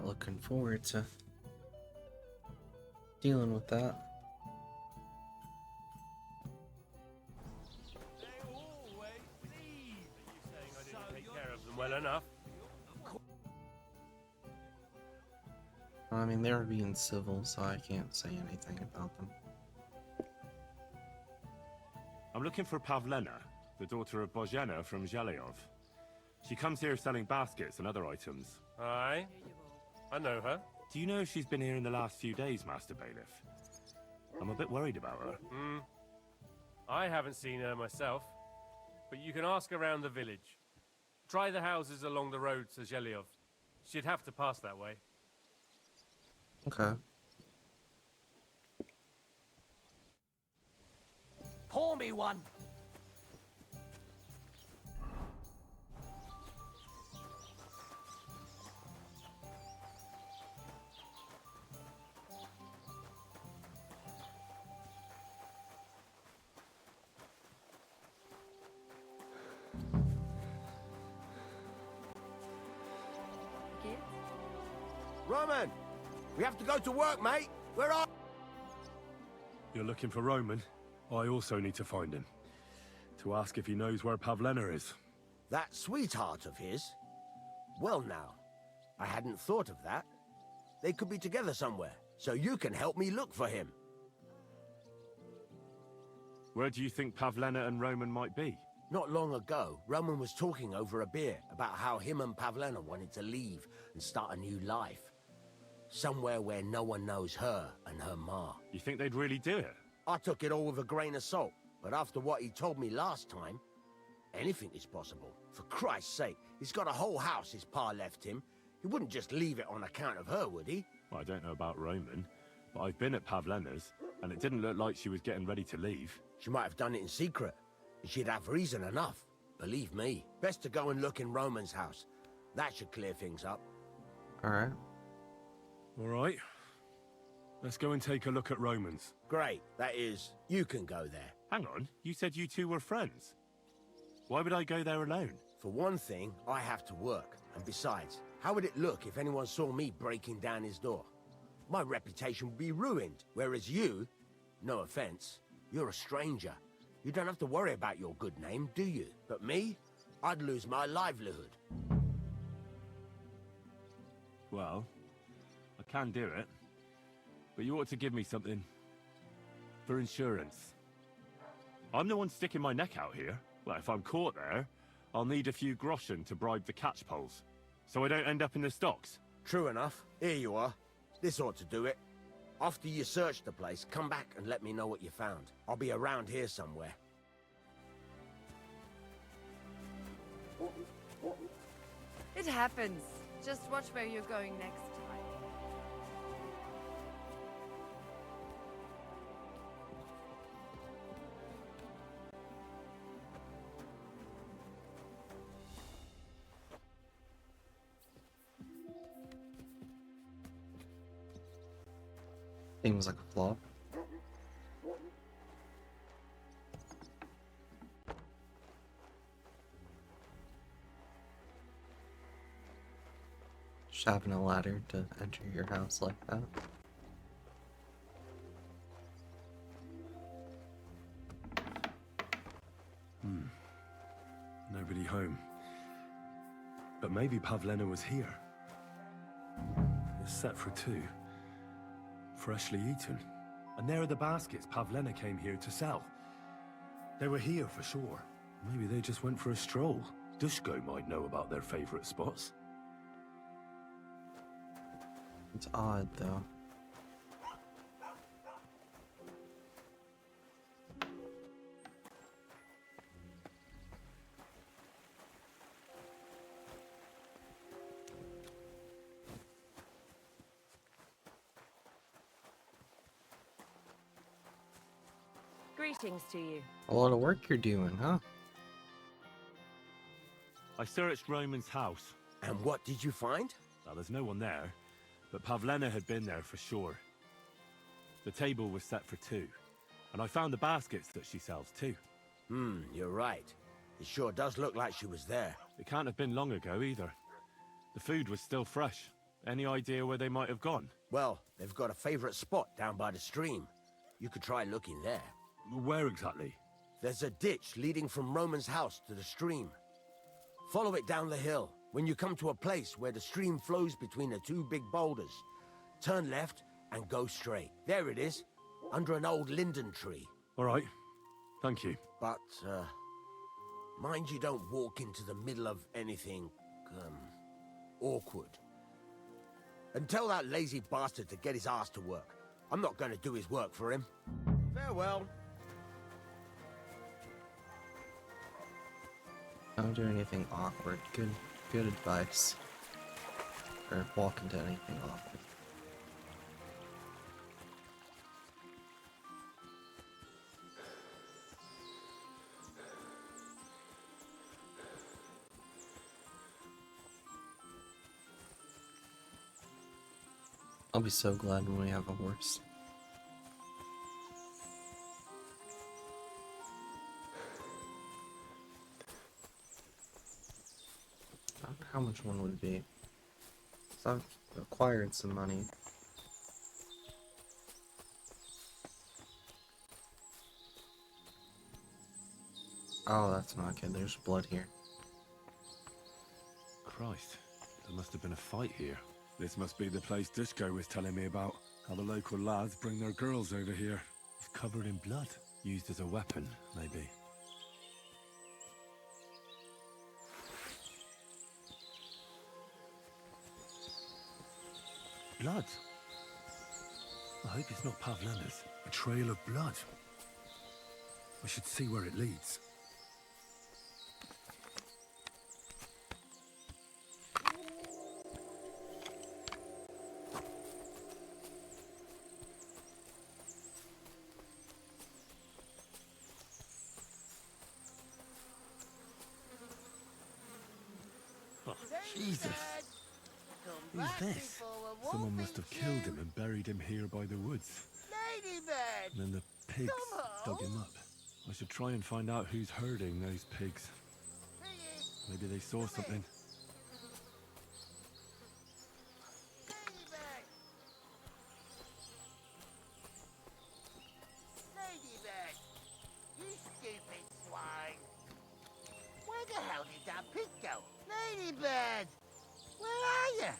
not looking forward to dealing with that. They always leave. Are you saying I didn't take care of them well enough? I mean, they were being civil, so I can't say anything about them. I'm looking for Pavlena, the daughter of Bozhena from Zhelyov. She comes here selling baskets and other items. Aye. I know her. Do you know if she's been here in the last few days, Master Bailiff? I'm a bit worried about her. I haven't seen her myself, but you can ask around the village. Try the houses along the road to Zhelyov. She'd have to pass that way. Okay. Pour me one. Roman! We have to go to work, mate! Where are... You're looking for Roman? I also need to find him. To ask if he knows where Pavlena is. That sweetheart of his? Well now, I hadn't thought of that. They could be together somewhere, so you can help me look for him. Where do you think Pavlena and Roman might be? Not long ago, Roman was talking over a beer about how him and Pavlena wanted to leave and start a new life. Somewhere where no one knows her and her ma. You think they'd really do it? I took it all with a grain of salt, but after what he told me last time, anything is possible. For Christ's sake, he's got a whole house his pa left him. He wouldn't just leave it on account of her, would he? Well, I don't know about Roman, but I've been at Pavlena's, and it didn't look like she was getting ready to leave. She might have done it in secret, and she'd have reason enough. Believe me, best to go and look in Roman's house. That should clear things up. Alright. All right. Let's go and take a look at Roman's. Great, that is, you can go there. Hang on, you said you two were friends. Why would I go there alone? For one thing, I have to work, and besides, how would it look if anyone saw me breaking down his door? My reputation would be ruined, whereas you, no offense, you're a stranger. You don't have to worry about your good name, do you? But me, I'd lose my livelihood. Well, I can do it. But you ought to give me something for insurance. I'm the one sticking my neck out here. Well, if I'm caught there, I'll need a few groschen to bribe the catchpoles, so I don't end up in the stocks. True enough. Here you are. This ought to do it. After you search the place, come back and let me know what you found. I'll be around here somewhere. It happens. Just watch where you're going next time. Seems like a flaw. Just having a ladder to enter your house like that. Nobody home. But maybe Pavlena was here. It's set for two. Freshly eaten. And there are the baskets Pavlena came here to sell. They were here for sure. Maybe they just went for a stroll. Dushko might know about their favorite spots. It's odd, though. Greetings to you. A lot of work you're doing, huh? I searched Roman's house. And what did you find? Well, there's no one there, but Pavlena had been there for sure. The table was set for two, and I found the baskets that she sells too. You're right. It sure does look like she was there. It can't have been long ago either. The food was still fresh, Any idea where they might have gone? Well, they've got a favorite spot down by the stream. You could try looking there. Where exactly? There's a ditch leading from Roman's house to the stream. Follow it down the hill. When you come to a place where the stream flows between the two big boulders, turn left and go straight. There it is, under an old linden tree. All right. Thank you. But, mind you don't walk into the middle of anything, awkward. And tell that lazy bastard to get his ass to work. I'm not going to do his work for him. Farewell. Don't do anything awkward. Good advice. Or walk into anything awkward. I'll be so glad when we have a horse. I don't know how much one would be. So I've acquired some money. Oh, that's not good. There's blood here. Christ, there must have been a fight here. This must be the place Dushko was telling me about. How the local lads bring their girls over here. It's covered in blood. Used as a weapon, maybe. Blood? I hope it's not Pavlena's. A trail of blood. I should see where it leads. Jesus. Who's this? Someone must have killed him and buried him here by the woods. Ladybird! And then the pigs dug him up. I should try and find out who's herding those pigs. Maybe they saw something. Ladybird! Ladybird! You stupid swine! Where the hell did that pig go? Ladybird! Where are you?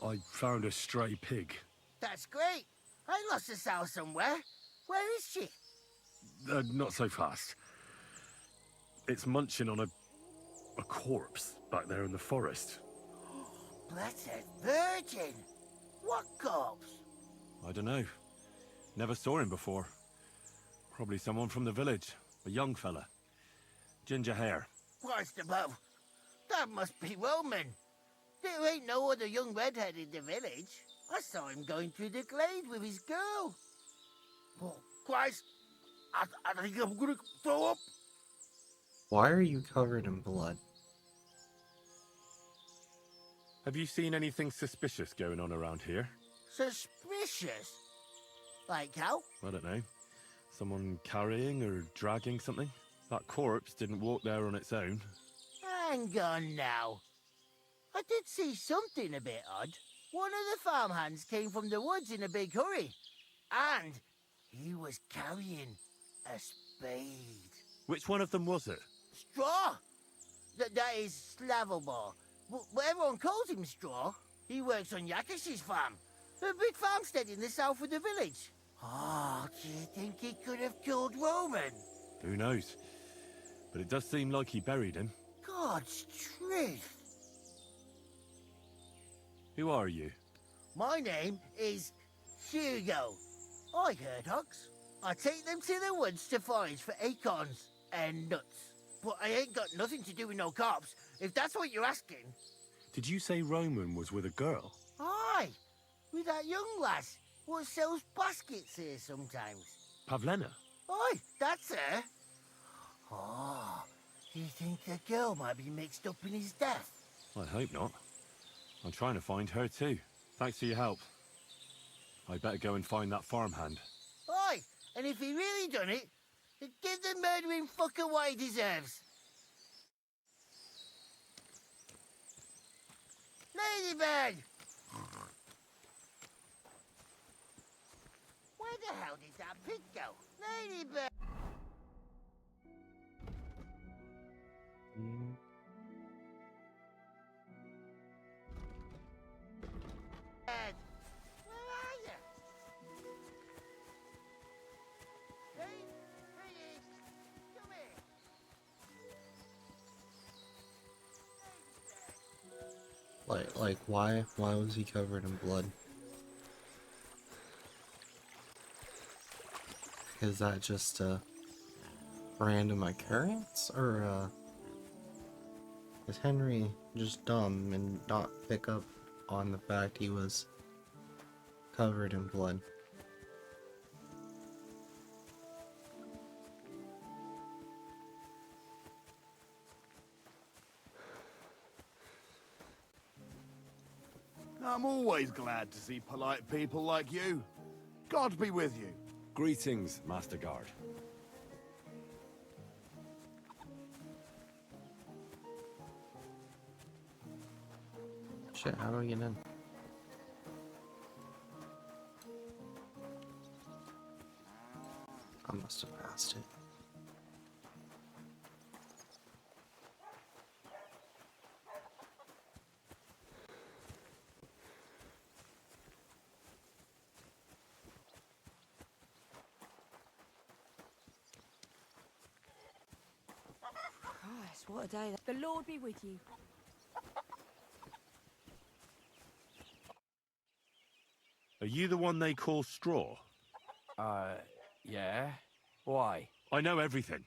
I found a stray pig. That's great. I lost a sow somewhere. Where is she? Not so fast. It's munching on a corpse back there in the forest. Blessed Virgin! What corpse? I don't know. Never saw him before. Probably someone from the village. A young fella. Ginger hair. Christ above. That must be Roman. There ain't no other young redhead in the village. I saw him going through the glade with his girl. Oh, Christ. I think I'm gonna throw up. Why are you covered in blood? Have you seen anything suspicious going on around here? Suspicious? Like how? I don't know. Someone carrying or dragging something? That corpse didn't walk there on its own. Hang on now. I did see something a bit odd. One of the farmhands came from the woods in a big hurry. And he was carrying a spade. Which one of them was it? Straw! That is Slavobor. But everyone calls him Straw. He works on Yakish's farm. A big farmstead in the south of the village. Oh, do you think he could have killed Roman? Who knows? But it does seem like he buried him. God's truth. Who are you? My name is Hugo. I herd hogs. I take them to the woods to forage for acorns and nuts. But I ain't got nothing to do with no cops, if that's what you're asking. Did you say Roman was with a girl? Aye, with that young lass what sells baskets here sometimes. Pavlena? Aye, that's her. Oh, do you think the girl might be mixed up in his death? I hope not. I'm trying to find her too. Thanks for your help. I better go and find that farmhand. Aye, and if he really done it, then give the murdering fucker what he deserves. Ladybird! Where the hell did that pig go? Ladybird! Ed, where are you? Hey, Piggy, come here. Like, why was he covered in blood? Is that just a random occurrence, or is Henry just dumb and not pick up on the fact he was covered in blood? I'm always glad to see polite people like you. God be with you. Greetings, Master Guard. Shit, how do I get in? I must have passed it. Christ, what a day. The Lord be with you. Are you the one they call Straw? Yeah? Why? I know everything.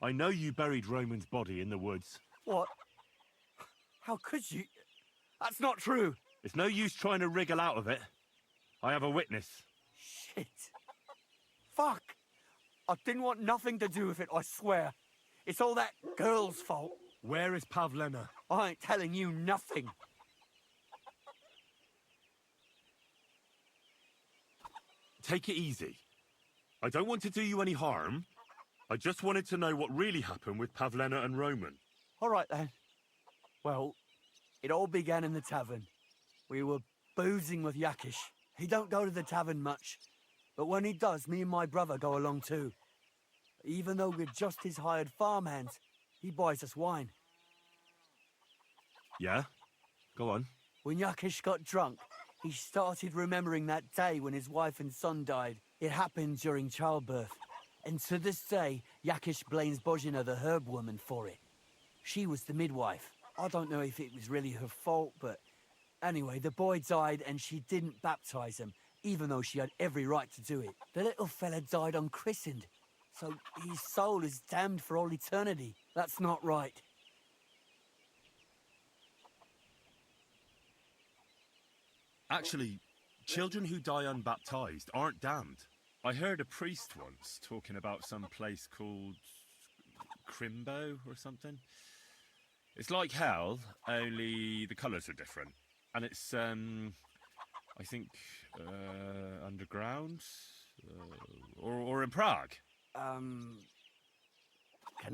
I know you buried Roman's body in the woods. What? How could you? That's not true! It's no use trying to wriggle out of it. I have a witness. Shit. Fuck! I didn't want nothing to do with it, I swear. It's all that girl's fault. Where is Pavlena? I ain't telling you nothing. Take it easy. I don't want to do you any harm. I just wanted to know what really happened with Pavlena and Roman. All right, then. Well, it all began in the tavern. We were boozing with Yakish. He don't go to the tavern much, but when he does, me and my brother go along too. Even though we're just his hired farmhands, he buys us wine. Yeah? Go on. When Yakish got drunk, he started remembering that day when his wife and son died. It happened during childbirth. And to this day, Yakish blames Bozhina, the herb woman, for it. She was the midwife. I don't know if it was really her fault, but anyway, the boy died and she didn't baptize him, even though she had every right to do it. The little fella died unchristened, so his soul is damned for all eternity. That's not right. Actually, children who die unbaptized aren't damned. I heard a priest once talking about some place called Crimbo or something. It's like hell, only the colours are different. And it's, I think, underground? Or in Prague. Can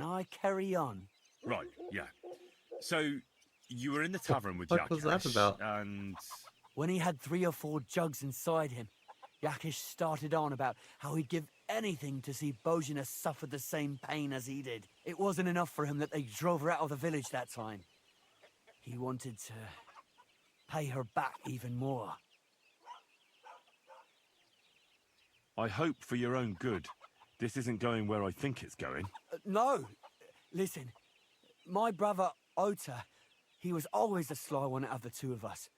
I carry on? Right, yeah. So, you were in the tavern with What was that Yakish, about? and... When he had 3 or 4 jugs inside him, Yakish started on about how he'd give anything to see Bozhina suffer the same pain as he did. It wasn't enough for him that they drove her out of the village that time. He wanted to pay her back even more. I hope for your own good, this isn't going where I think it's going. No! Listen, my brother, Ota, he was always the sly one out of the two of us.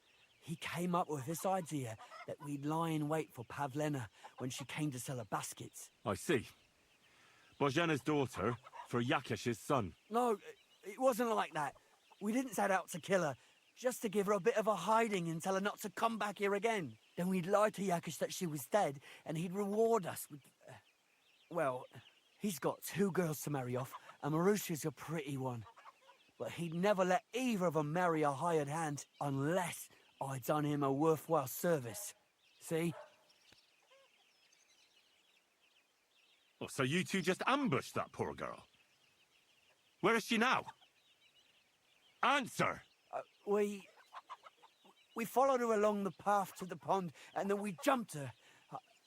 He came up with this idea that we'd lie in wait for Pavlena when she came to sell her baskets. I see. Bozhena's daughter for Yakish's son. No, it wasn't like that. We didn't set out to kill her, just to give her a bit of a hiding and tell her not to come back here again. Then we'd lie to Yakish that she was dead, and he'd reward us with... well, he's got 2 girls to marry off, and Marusha's a pretty one. But he'd never let either of them marry a hired hand, unless I'd done him a worthwhile service. See? Oh, so you two just ambushed that poor girl? Where is she now? Answer! We followed her along the path to the pond, and then we jumped her.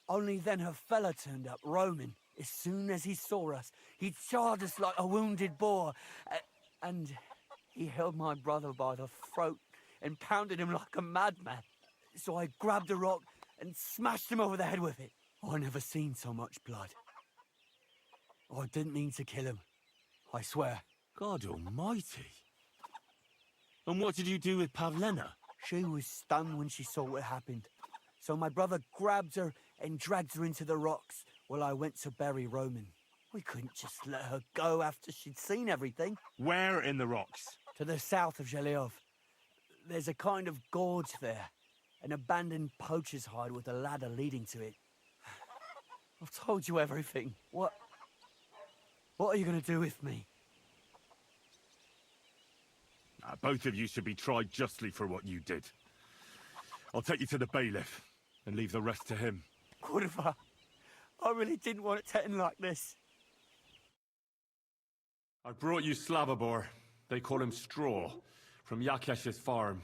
Only then her fella turned up, Roman. As soon as he saw us, he charged us like a wounded boar, and he held my brother by the throat and pounded him like a madman. So I grabbed a rock and smashed him over the head with it. I never seen so much blood. I didn't mean to kill him, I swear. God almighty. And what did you do with Pavlena? She was stunned when she saw what happened. So my brother grabbed her and dragged her into the rocks while I went to bury Roman. We couldn't just let her go after she'd seen everything. Where in the rocks? To the south of Zhelyov. There's a kind of gorge there. An abandoned poacher's hide with a ladder leading to it. I've told you everything. What are you going to do with me? Both of you should be tried justly for what you did. I'll take you to the bailiff and leave the rest to him. Kurva, I really didn't want it to end like this. I brought you Slavobor. They call him Straw, from Yakesh's farm.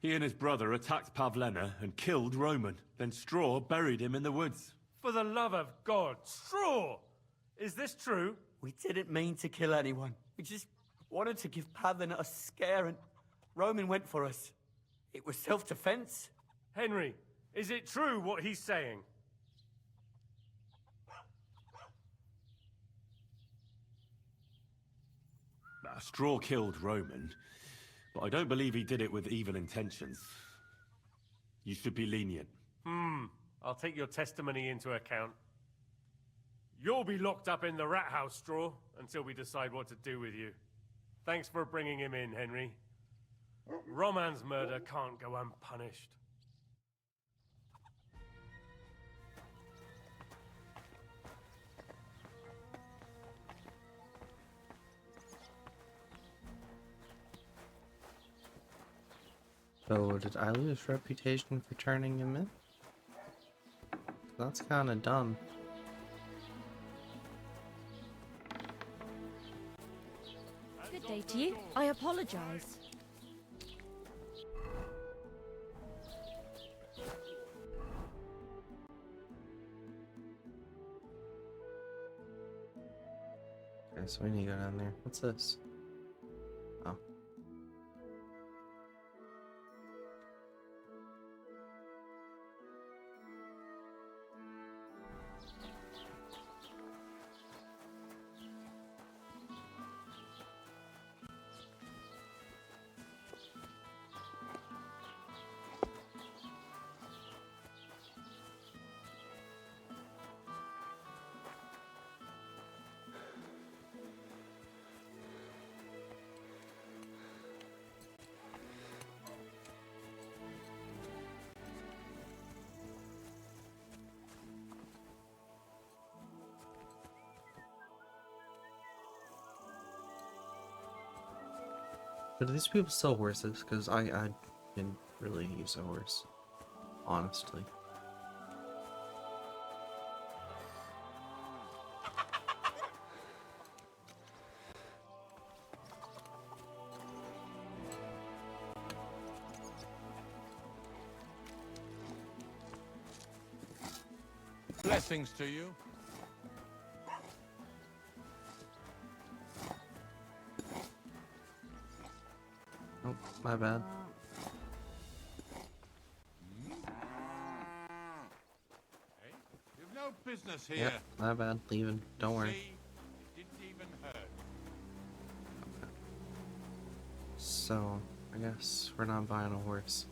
He and his brother attacked Pavlena and killed Roman. Then Straw buried him in the woods. For the love of God, Straw! Is this true? We didn't mean to kill anyone. We just wanted to give Pavlena a scare, and Roman went for us. It was self-defense. Henry, is it true what he's saying? Straw killed Roman, but I don't believe he did it with evil intentions. You should be lenient. I'll take your testimony into account. You'll be locked up in the rat house, Straw, until we decide what to do with you. Thanks for bringing him in, Henry. Roman's murder can't go unpunished. So, did I lose reputation for turning him in? That's kinda dumb. Good day to you. I apologize. Okay, so we need to go down there. What's this? Oh. But do these people sell horses? Because I didn't really use a horse, honestly. Blessings to you. Oh, my bad. Hey, you've no business here. Yep, my bad. Leaving. Don't worry. See, it didn't even hurt. So, I guess we're not buying a horse.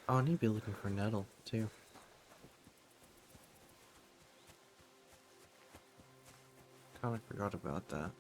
Oh, I need to be looking for Nettle, too. Kinda forgot about that.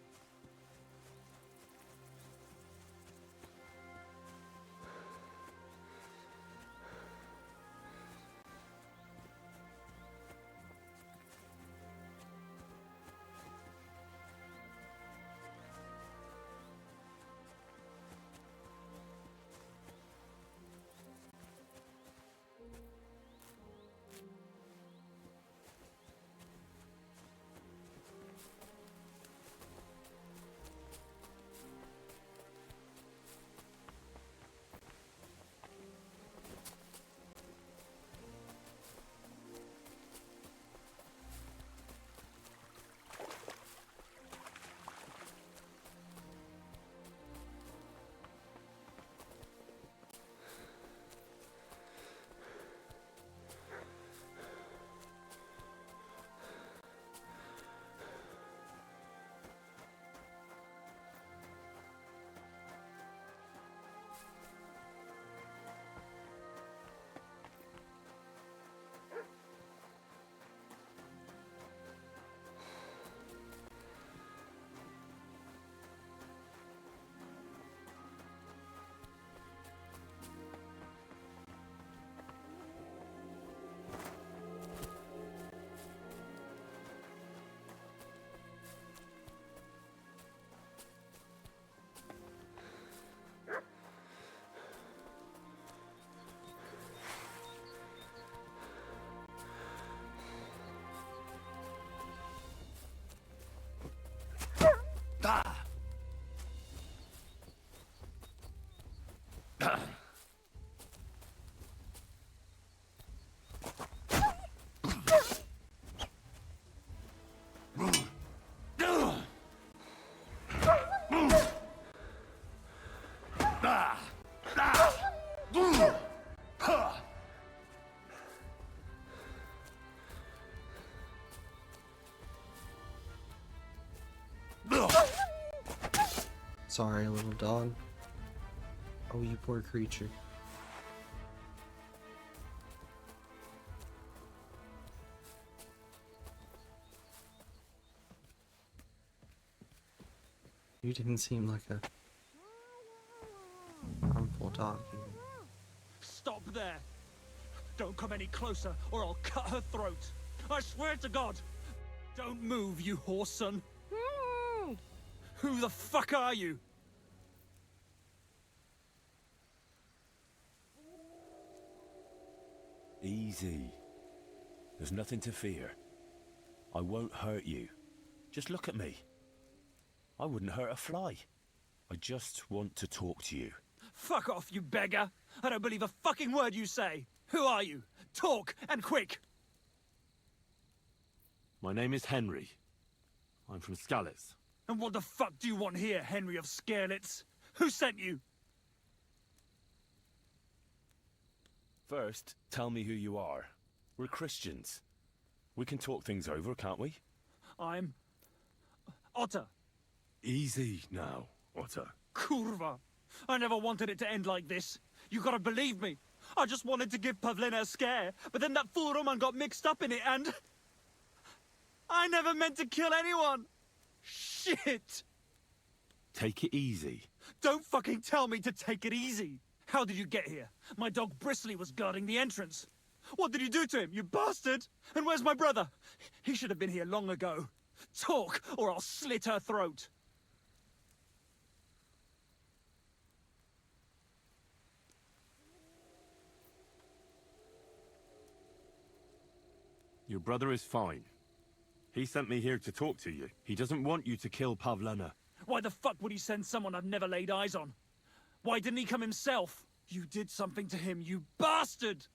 sorry, little dog. Oh, you poor creature. You didn't seem like a harmful dog. Stop there! Don't come any closer, or I'll cut her throat. I swear to God! Don't move, you horse son! Who the fuck are you? Easy. There's nothing to fear. I won't hurt you. Just look at me. I wouldn't hurt a fly. I just want to talk to you. Fuck off, you beggar! I don't believe a fucking word you say! Who are you? Talk, and quick! My name is Henry. I'm from Scallis. And what the fuck do you want here, Henry of Scarlets? Who sent you? First, tell me who you are. We're Christians. We can talk things over, can't we? I'm... Otter. Easy now, Otter. Kurva! I never wanted it to end like this. You gotta believe me. I just wanted to give Pavlina a scare, but then that fool Roman got mixed up in it and... I never meant to kill anyone! Shit! Take it easy. Don't fucking tell me to take it easy! How did you get here? My dog Bristly was guarding the entrance. What did you do to him, you bastard? And where's my brother? He should have been here long ago. Talk, or I'll slit her throat. Your brother is fine. He sent me here to talk to you. He doesn't want you to kill Pavlena. Why the fuck would he send someone I've never laid eyes on? Why didn't he come himself? You did something to him, you bastard!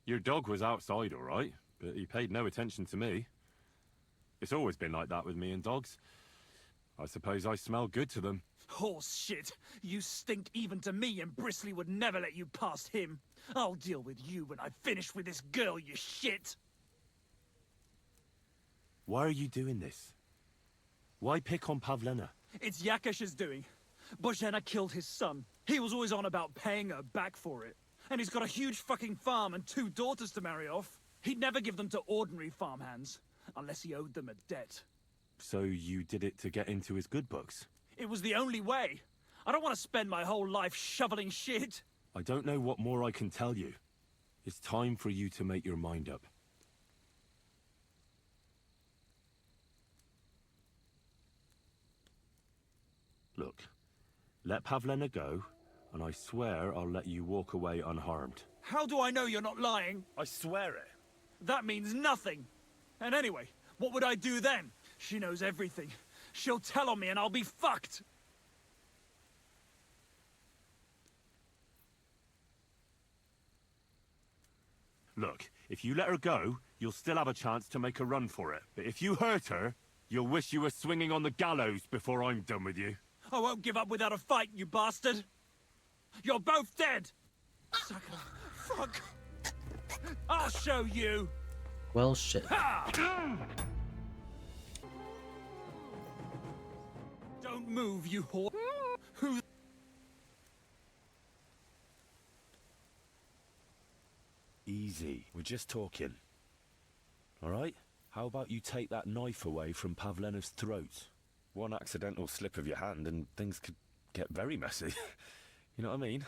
Your dog was outside, all right, but he paid no attention to me. It's always been like that with me and dogs. I suppose I smell good to them. Horse shit! You stink even to me, and Bristly would never let you past him. I'll deal with you when I finish with this girl, you shit! Why are you doing this? Why pick on Pavlena? It's Yakash's doing. Bozhena killed his son. He was always on about paying her back for it. And he's got a huge fucking farm and 2 daughters to marry off. He'd never give them to ordinary farmhands, unless he owed them a debt. So you did it to get into his good books? It was the only way. I don't want to spend my whole life shoveling shit. I don't know what more I can tell you. It's time for you to make your mind up. Look, let Pavlena go, and I swear I'll let you walk away unharmed. How do I know you're not lying? I swear it. That means nothing. And anyway, what would I do then? She knows everything. She'll tell on me and I'll be fucked. Look, if you let her go, you'll still have a chance to make a run for it. But if you hurt her, you'll wish you were swinging on the gallows before I'm done with you. I won't give up without a fight, you bastard. You're both dead. Sucker. Fuck. I'll show you. Well, shit. Don't move, you whore. Who? Easy. We're just talking. All right? How about you take that knife away from Pavlena's throat? One accidental slip of your hand and things could get very messy. You know what I mean?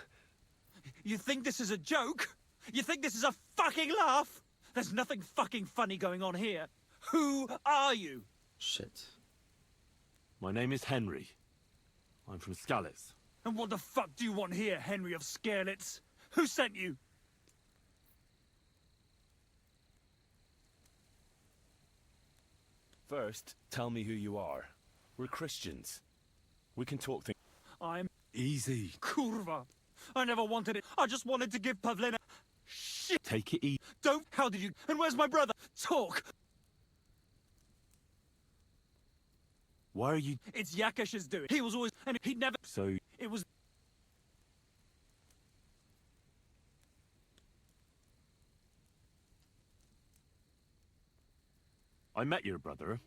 You think this is a joke? You think this is a fucking laugh? There's nothing fucking funny going on here. Who are you? Shit. My name is Henry. I'm from Scallis. And what the fuck do you want here, Henry of Scarlets? Who sent you? First, tell me who you are. We're Christians. We can talk things... I'm... Easy. Kurva. I never wanted it. I just wanted to give Pavlina... Shit. Take it easy. Don't... How did you... And where's my brother? Talk. Why are you... It's Yakash's doing. He was always... And he'd never... So... It was... I met your brother,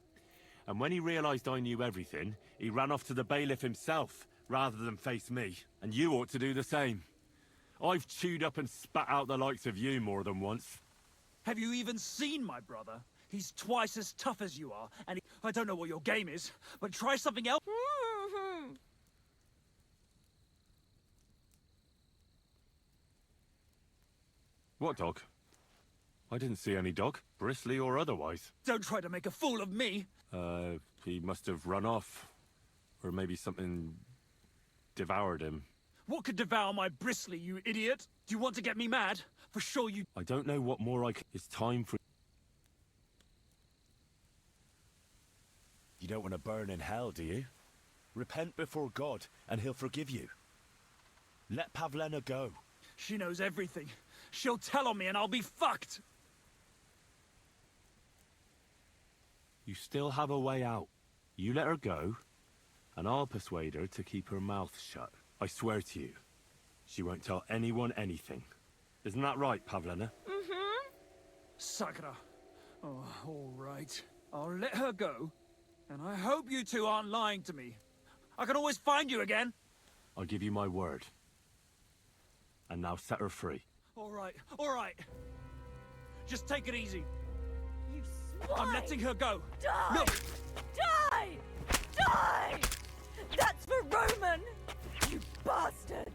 and when he realized I knew everything, he ran off to the bailiff himself, rather than face me. And you ought to do the same. I've chewed up and spat out the likes of you more than once. Have you even seen my brother? He's twice as tough as you are, and I don't know what your game is, but try something else. What dog? I didn't see any dog, bristly or otherwise. Don't try to make a fool of me. He must have run off. Or maybe something devoured him. What could devour my bristly, you idiot? Do you want to get me mad? For sure you... I don't know what more I can... It's time for... You don't want to burn in hell, do you? Repent before God, and he'll forgive you. Let Pavlena go. She knows everything. She'll tell on me and I'll be fucked! You still have a way out. You let her go, and I'll persuade her to keep her mouth shut. I swear to you, she won't tell anyone anything. Isn't that right, Pavlena? Mm-hmm. Sakra. Oh, all right. I'll let her go, and I hope you two aren't lying to me. I can always find you again. I'll give you my word. And now set her free. All right, all right. Just take it easy. You swine! I'm letting her go. Die! Look! Die! Die! That's for Roman! You bastard!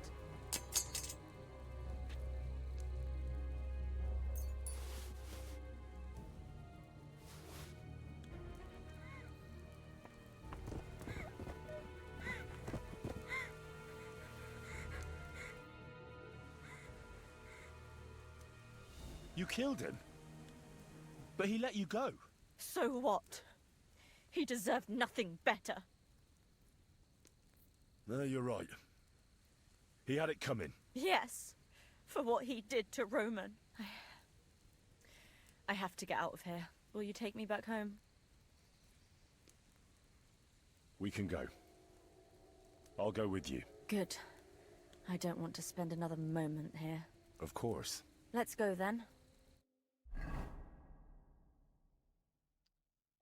You killed him. But he let you go. So what? He deserved nothing better. No, you're right. He had it coming. Yes, for what he did to Roman. I have to get out of here. Will you take me back home? We can go. I'll go with you. Good. I don't want to spend another moment here. Of course. Let's go then.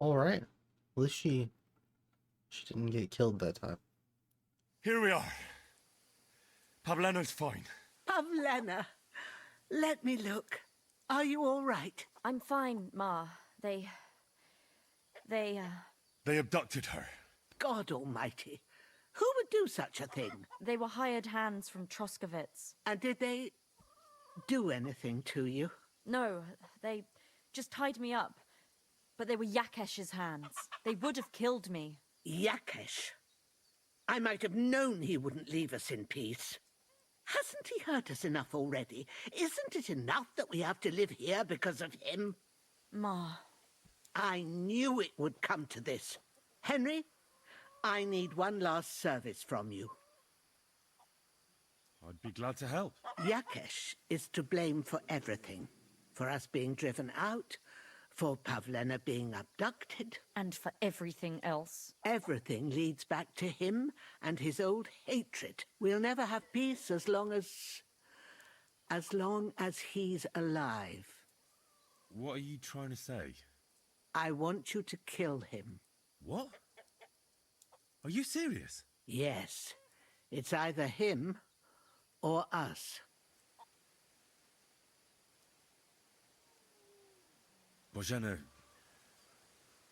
Alright. At least she didn't get killed that time. Here we are. Pavlena's fine. Pavlena, let me look. Are you all right? I'm fine, Ma. They They abducted her. God almighty. Who would do such a thing? They were hired hands from Troskovitz. And did they do anything to you? No, they just tied me up. But they were Yakesh's hands. They would have killed me. Yakesh? I might have known he wouldn't leave us in peace. Hasn't he hurt us enough already? Isn't it enough that we have to live here because of him? Ma. I knew it would come to this. Henry, I need one last service from you. I'd be glad to help. Yakesh is to blame for everything. For us being driven out, for Pavlena being abducted. And for everything else. Everything leads back to him and his old hatred. We'll never have peace as long as he's alive. What are you trying to say? I want you to kill him. What? Are you serious? Yes. It's either him or us. Bozhena,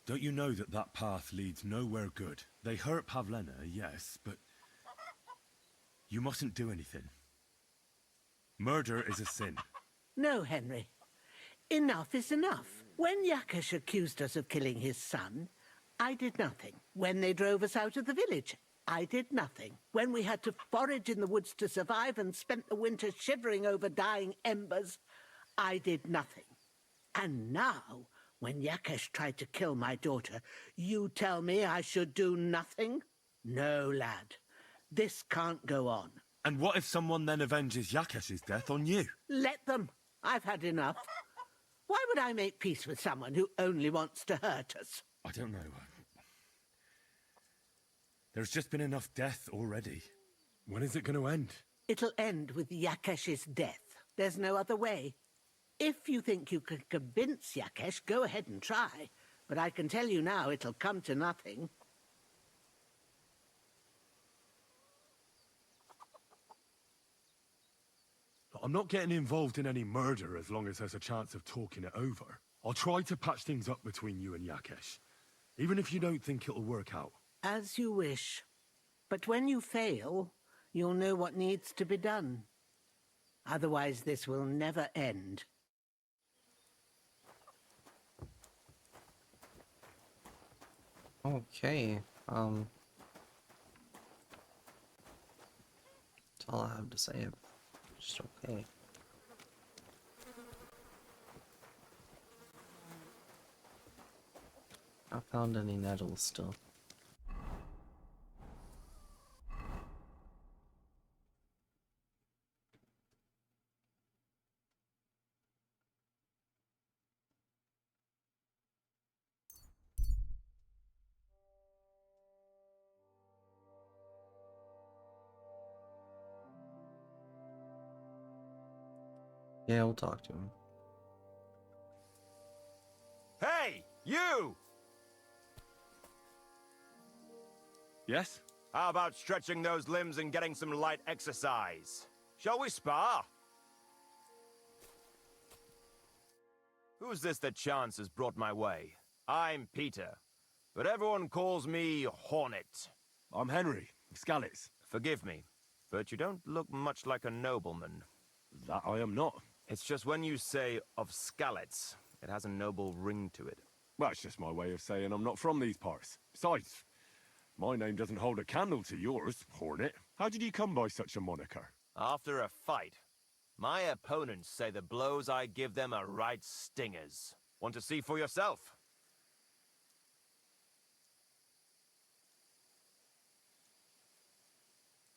don't you know that that path leads nowhere good? They hurt Pavlena, yes, but you mustn't do anything. Murder is a sin. No, Henry. Enough is enough. When Yakesh accused us of killing his son, I did nothing. When they drove us out of the village, I did nothing. When we had to forage in the woods to survive and spent the winter shivering over dying embers, I did nothing. And now, when Yakesh tried to kill my daughter, you tell me I should do nothing? No, lad. This can't go on. And what if someone then avenges Yakesh's death on you? Let them. I've had enough. Why would I make peace with someone who only wants to hurt us? I don't know. There's just been enough death already. When is it going to end? It'll end with Yakesh's death. There's no other way. If you think you can convince Yakesh, go ahead and try. But I can tell you now it'll come to nothing. I'm not getting involved in any murder as long as there's a chance of talking it over. I'll try to patch things up between you and Yakesh, even if you don't think it'll work out. As you wish. But when you fail, you'll know what needs to be done. Otherwise, this will never end. Okay, that's all I have to say. Just okay. Not found any nettles still. Yeah, we'll talk to him. Hey, you! Yes? How about stretching those limbs and getting some light exercise? Shall we spar? Who's this that chance has brought my way? I'm Peter, but everyone calls me Hornet. I'm Henry, Skalitz. Forgive me, but you don't look much like a nobleman. That I am not. It's just when you say of Skalitz, it has a noble ring to it. Well, it's just my way of saying I'm not from these parts. Besides, my name doesn't hold a candle to yours, Hornet. How did you come by such a moniker? After a fight, my opponents say the blows I give them are right stingers. Want to see for yourself?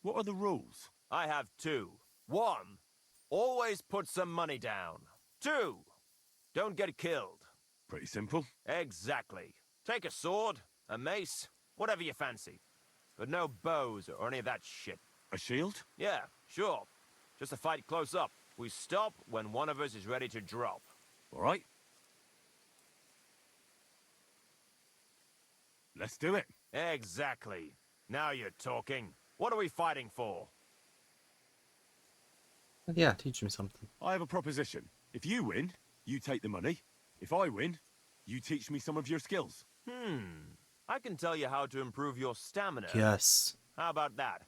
What are the rules? I have two. One, always put some money down. Two, don't get killed. Pretty simple. Exactly. Take a sword, a mace, whatever you fancy. But no bows or any of that shit. A shield? Yeah, sure. Just a fight close up. We stop when one of us is ready to drop. All right. Let's do it. Exactly. Now you're talking. What are we fighting for? Yeah, teach me something. I have a proposition. If you win, you take the money. If I win, you teach me some of your skills. I can tell you how to improve your stamina. Yes. How about that?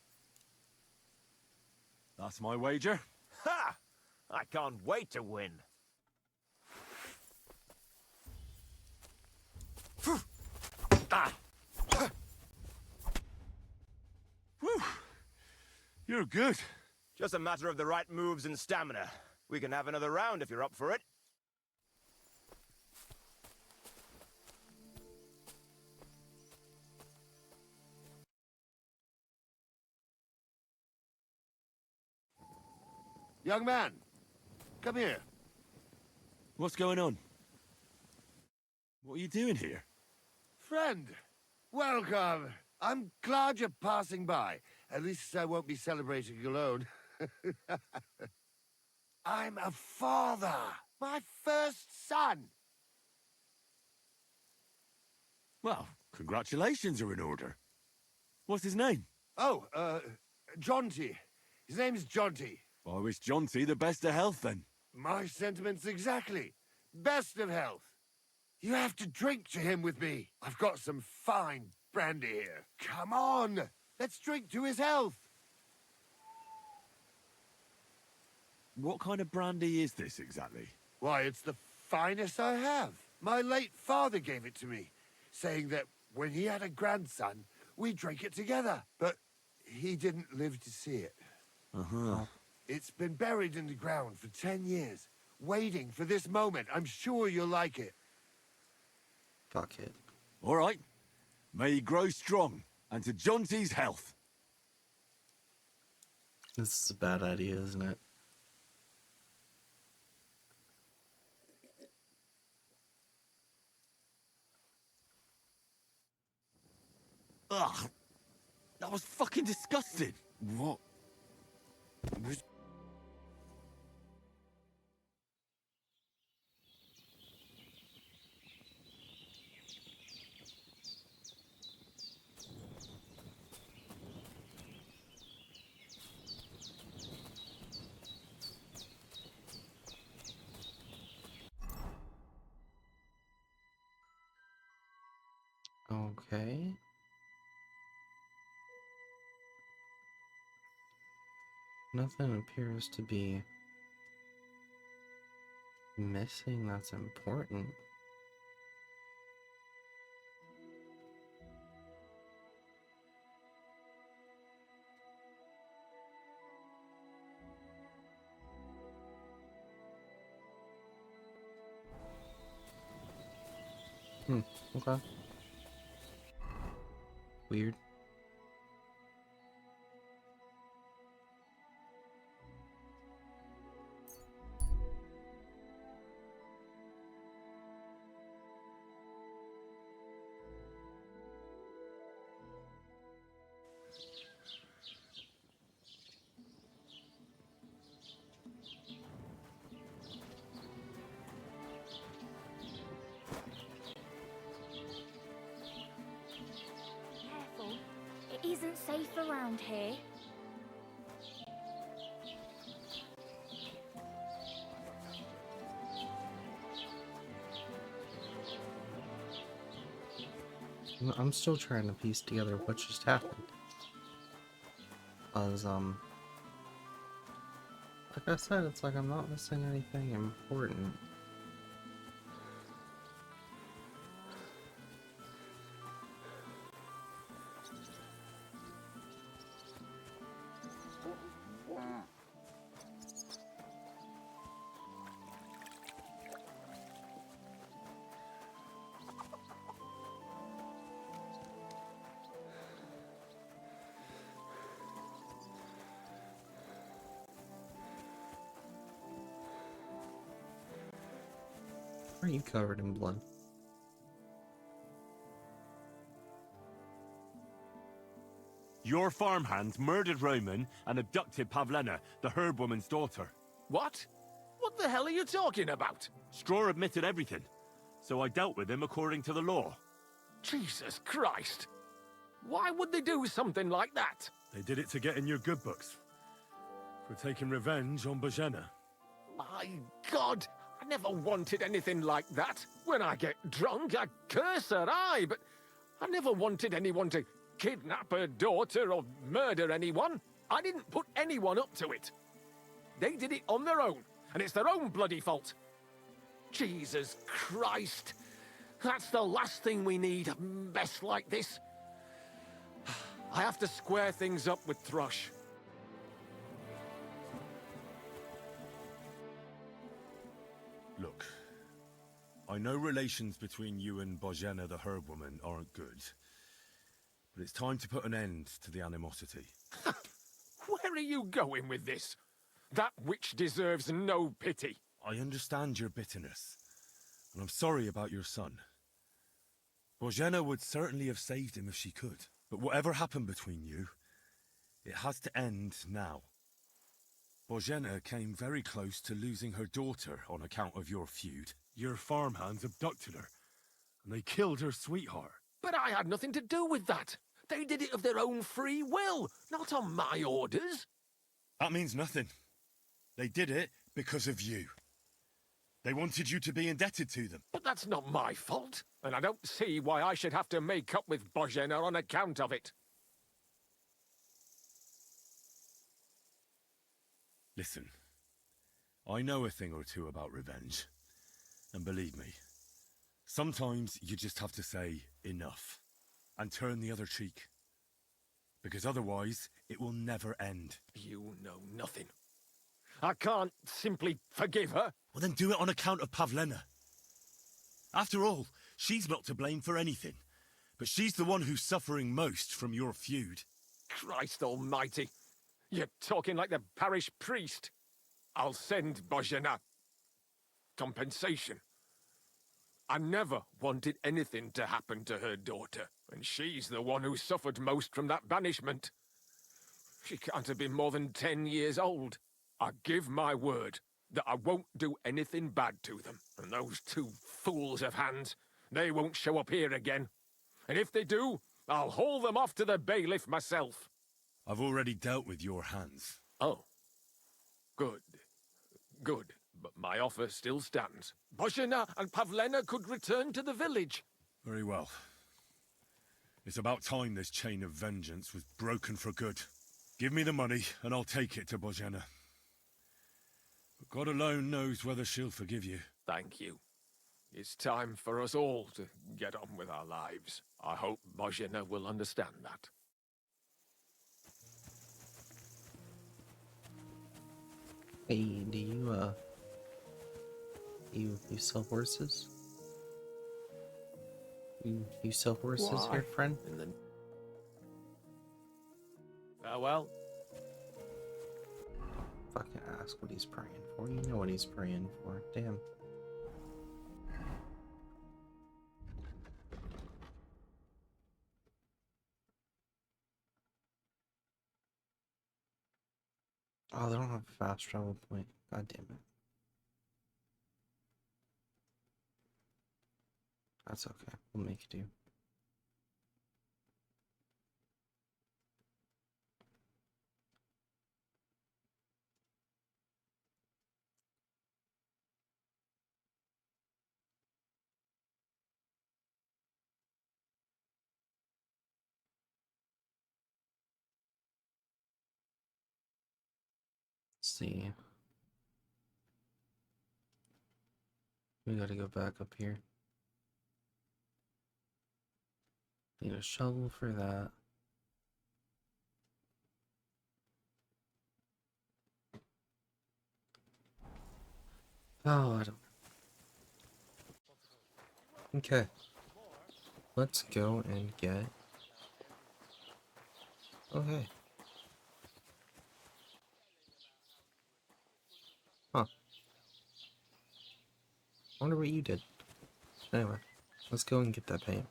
That's my wager. Ha! I can't wait to win. Whew. You're good. Just a matter of the right moves and stamina. We can have another round if you're up for it. Young man, come here. What's going on? What are you doing here? Friend, welcome. I'm glad you're passing by. At least I won't be celebrating alone. I'm a father. My first son. Well, congratulations are in order. What's his name? Oh, Jonty. His name's Jonty. I wish Jonty the best of health then. My sentiments exactly. Best of health. You have to drink to him with me. I've got some fine brandy here. Come on. Let's drink to his health. What kind of brandy is this exactly? Why, it's the finest I have. My late father gave it to me, saying that when he had a grandson, we drank it together. But he didn't live to see it. Uh-huh. It's been buried in the ground for 10 years, waiting for this moment. I'm sure you'll like it. Fuck it. All right. May he grow strong, and to Jonty's health. This is a bad idea, isn't it? Ugh. That was fucking disgusting. What? Nothing appears to be missing that's important. Okay. Weird. Careful. It isn't safe around here. I'm still trying to piece together what just happened. Because, like I said, it's like I'm not missing anything important. Are you covered in blood? Your farmhand murdered Roman and abducted Pavlena, the herb woman's daughter. What? What the hell are you talking about? Straw admitted everything, so I dealt with him according to the law. Jesus Christ! Why would they do something like that? They did it to get in your good books. For taking revenge on Bojena. My God! I never wanted anything like that. When I get drunk, I curse her, aye, but I never wanted anyone to kidnap her daughter or murder anyone. I didn't put anyone up to it. They did it on their own, and it's their own bloody fault. Jesus Christ! That's the last thing we need, a mess like this. I have to square things up with Thrush. Look, I know relations between you and Bojena the herb woman aren't good, but it's time to put an end to the animosity. Where are you going with this? That witch deserves no pity. I understand your bitterness, and I'm sorry about your son. Bojena would certainly have saved him if she could, but whatever happened between you, it has to end now. Bojena came very close to losing her daughter on account of your feud. Your farmhands abducted her, and they killed her sweetheart. But I had nothing to do with that. They did it of their own free will, not on my orders. That means nothing. They did it because of you. They wanted you to be indebted to them. But that's not my fault, and I don't see why I should have to make up with Bojena on account of it. Listen, I know a thing or two about revenge. And believe me, sometimes you just have to say enough and turn the other cheek. Because otherwise, it will never end. You know nothing. I can't simply forgive her. Well, then do it on account of Pavlena. After all, she's not to blame for anything. But she's the one who's suffering most from your feud. Christ almighty. You're talking like the parish priest. I'll send Bojena compensation. I never wanted anything to happen to her daughter, and she's the one who suffered most from that banishment. She can't have been more than 10 years old. I give my word that I won't do anything bad to them. And those two fools of hands, they won't show up here again. And if they do, I'll haul them off to the bailiff myself. I've already dealt with your hands. Oh. Good. Good. But my offer still stands. Bojena and Pavlena could return to the village. Very well. It's about time this chain of vengeance was broken for good. Give me the money, and I'll take it to Bozhena. But God alone knows whether she'll forgive you. Thank you. It's time for us all to get on with our lives. I hope Bozhena will understand that. Hey, do you sell horses? You sell horses here, friend? Farewell. Fucking ask what he's praying for. You know what he's praying for. Damn. Oh, they don't have a fast travel point. God damn it. That's okay. We'll make it do. Let's see. We gotta go back up here. Need a shovel for that. Oh, I don't. Okay. Let's go and get. Okay. Huh. I wonder what you did. Anyway, let's go and get that paint.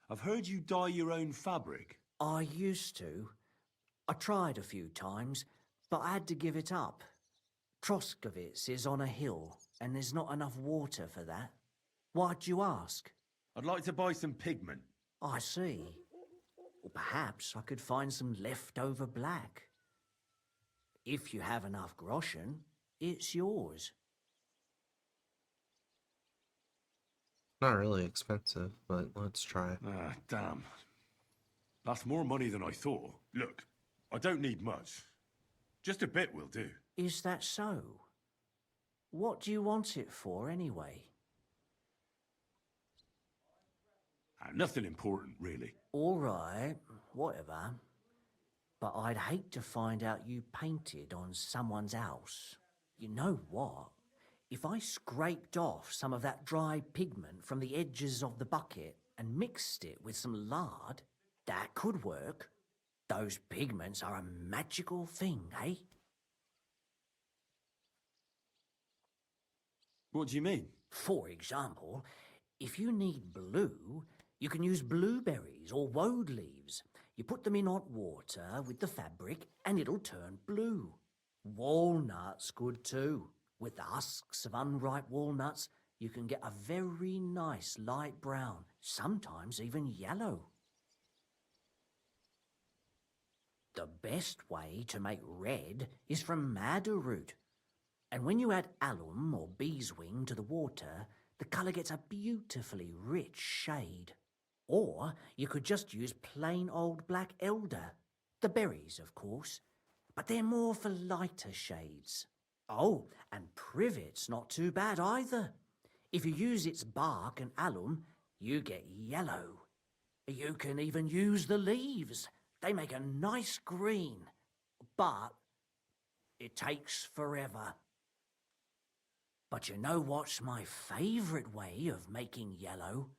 I've heard you dye your own fabric. I used to. I tried a few times, but I had to give it up. Troskovitz is on a hill, and there's not enough water for that. Why'd you ask? I'd like to buy some pigment. I see. Well, perhaps I could find some leftover black. If you have enough groschen, it's yours. Not really expensive, but let's try. Ah, damn. That's more money than I thought. Look, I don't need much. Just a bit will do. Is that so? What do you want it for, anyway? Nothing important, really. All right, whatever. But I'd hate to find out you painted on someone's house. You know what? If I scraped off some of that dry pigment from the edges of the bucket and mixed it with some lard, that could work. Those pigments are a magical thing, eh? What do you mean? For example, if you need blue, you can use blueberries or woad leaves. You put them in hot water with the fabric and it'll turn blue. Walnuts good too. With the husks of unripe walnuts, you can get a very nice light brown, sometimes even yellow. The best way to make red is from madder root. And when you add alum or beeswing to the water, the colour gets a beautifully rich shade. Or you could just use plain old black elder. The berries, of course, but they're more for lighter shades. Oh, and privet's not too bad either. If you use its bark and alum, you get yellow. You can even use the leaves. They make a nice green, but it takes forever. But you know what's my favourite way of making yellow?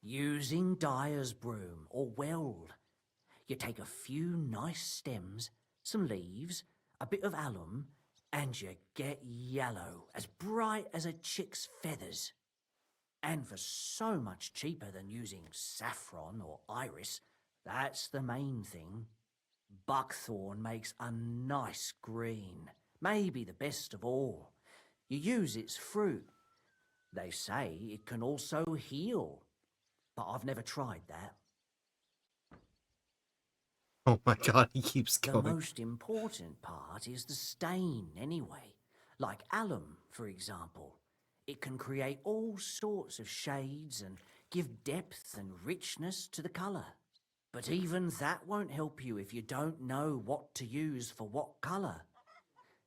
Using dyer's broom or weld. You take a few nice stems, some leaves, a bit of alum, and you get yellow, as bright as a chick's feathers. And for so much cheaper than using saffron or iris, that's the main thing. Buckthorn makes a nice green, maybe the best of all. You use its fruit. They say it can also heal, but I've never tried that. Oh my god, he keeps The going. most important part is the stain, anyway. Like alum, for example. It can create all sorts of shades and give depth and richness to the colour. But even that won't help you if you don't know what to use for what colour.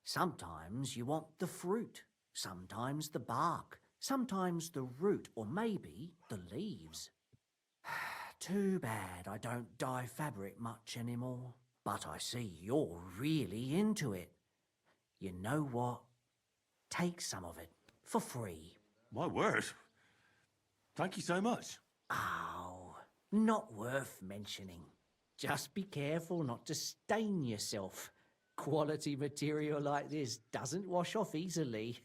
Sometimes you want the fruit, sometimes the bark, sometimes the root, or maybe the leaves. Too bad I don't dye fabric much anymore. But I see you're really into it. You know what? Take some of it for free. My word. Thank you so much. Oh, not worth mentioning. Just be careful not to stain yourself. Quality material like this doesn't wash off easily.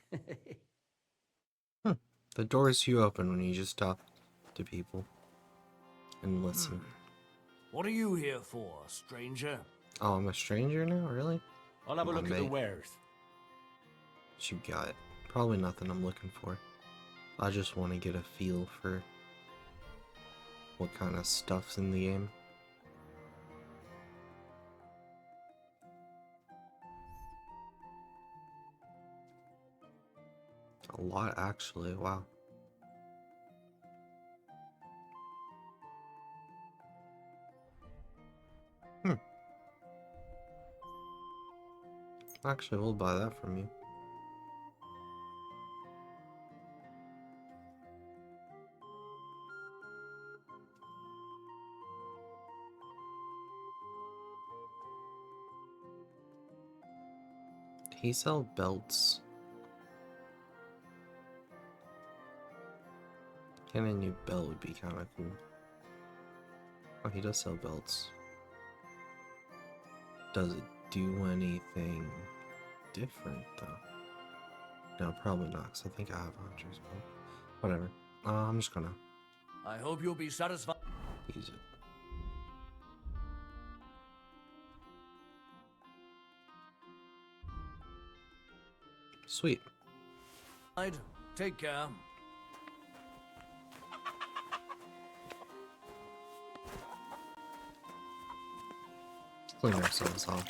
The doors you open when you just talk to people and listen. What are you here for, stranger? Oh, I'm a stranger now? Really? I'll have a look at the wares. What you got? Probably nothing I'm looking for. I just want to get a feel for what kind of stuff's in the game. A lot, actually. Wow. Actually, we'll buy that from you. Did he sell belts? Getting a new belt would be kind of cool. Oh, he does sell belts. Does it do anything different, though? No, probably not, because I think I have Hunter's belt. Whatever. I'm just gonna I hope you'll be satisfied. use it. Sweet. Take care. Clean ourselves off.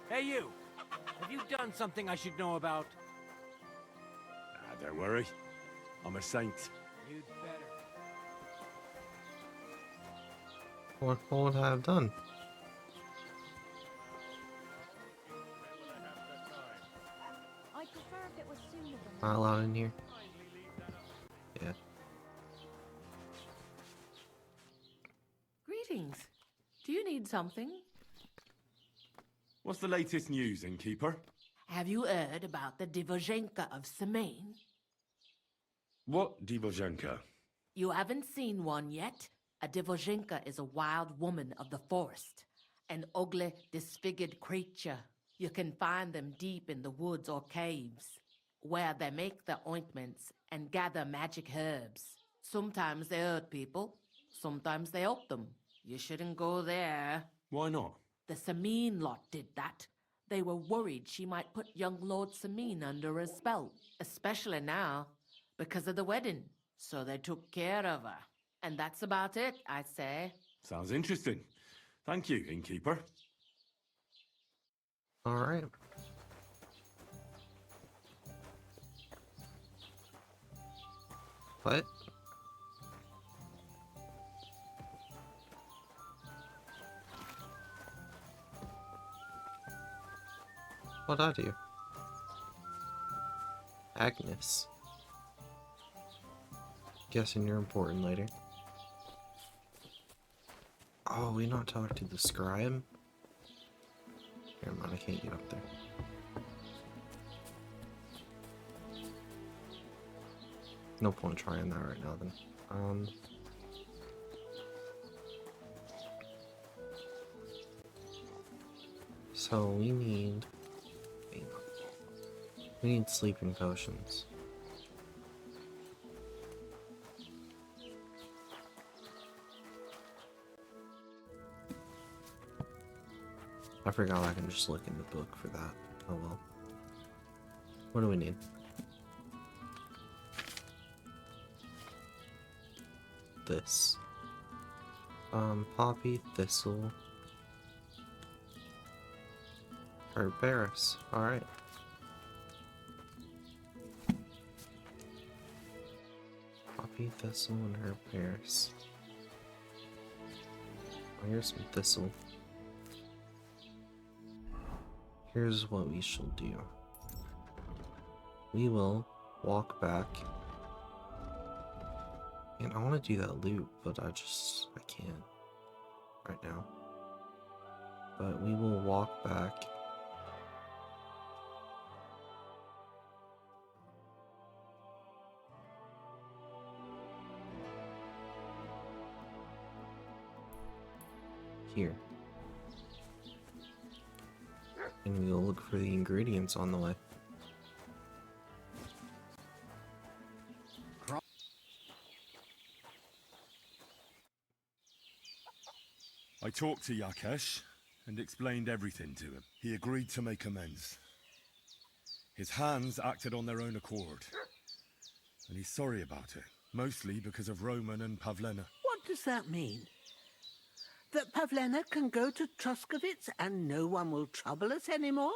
Hey, you! Have you done something I should know about? Don't worry. I'm a saint. You'd better. What would I have done? I'd prefer if it was sooner than Am I allowed in here? Yeah. Greetings. Do you need something? What's the latest news, innkeeper? Have you heard about the Divozhenka of Semaine? What Divozhenka? You haven't seen one yet? A Divozhenka is a wild woman of the forest. An ugly, disfigured creature. You can find them deep in the woods or caves, where they make their ointments and gather magic herbs. Sometimes they hurt people, sometimes they help them. You shouldn't go there. Why not? The Samine lot did that. They were worried she might put young Lord Samine under a spell, especially now, because of the wedding. So they took care of her. And that's about it, I'd say. Sounds interesting. Thank you, innkeeper. Alright. What? What'd I do? Agnes. Guessing you're important later. Oh, we not talk to the scribe? Never mind, I can't get up there. No point trying that right now then. So we need... hang on. We need sleeping potions. I forgot I can just look in the book for that. Oh well. What do we need? This. Poppy, thistle, herbaceous. Alright. Poppy, thistle, and herbaceous. Oh, here's some thistle. Here's what we shall do. We will walk back. And I want to do that loop, but I can't right now. But we will walk back. Here. And we will look for the ingredients on the way. I talked to Yakesh and explained everything to him. He agreed to make amends. His hands acted on their own accord. And he's sorry about it, mostly because of Roman and Pavlena. What does that mean? That Pavlena can go to Truskovitz and no one will trouble us anymore?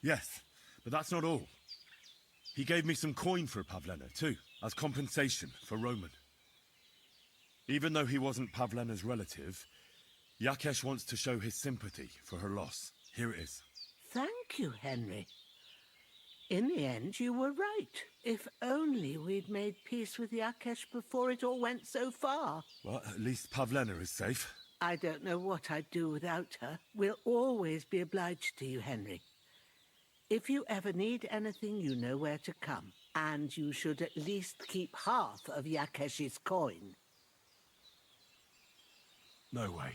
Yes, but that's not all. He gave me some coin for Pavlena, too, as compensation for Roman. Even though he wasn't Pavlena's relative, Yakesh wants to show his sympathy for her loss. Here it is. Thank you, Henry. In the end, you were right. If only we'd made peace with Yakesh before it all went so far. Well, at least Pavlena is safe. I don't know what I'd do without her. We'll always be obliged to you, Henry. If you ever need anything, you know where to come. And you should at least keep half of Yakesh's coin. No way.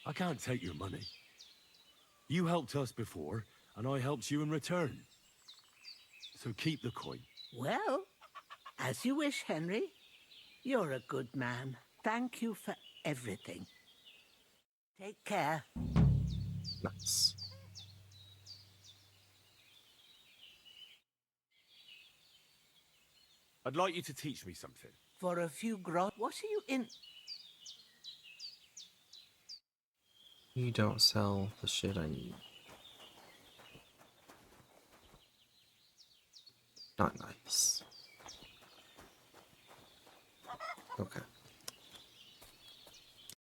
I can't take your money. You helped us before, and I helped you in return. So keep the coin. Well, as you wish, Henry. You're a good man. Thank you for everything. Take care. Nice. I'd like you to teach me something. For a few gross. What are you in? You don't sell the shit I need. Not nice. Okay.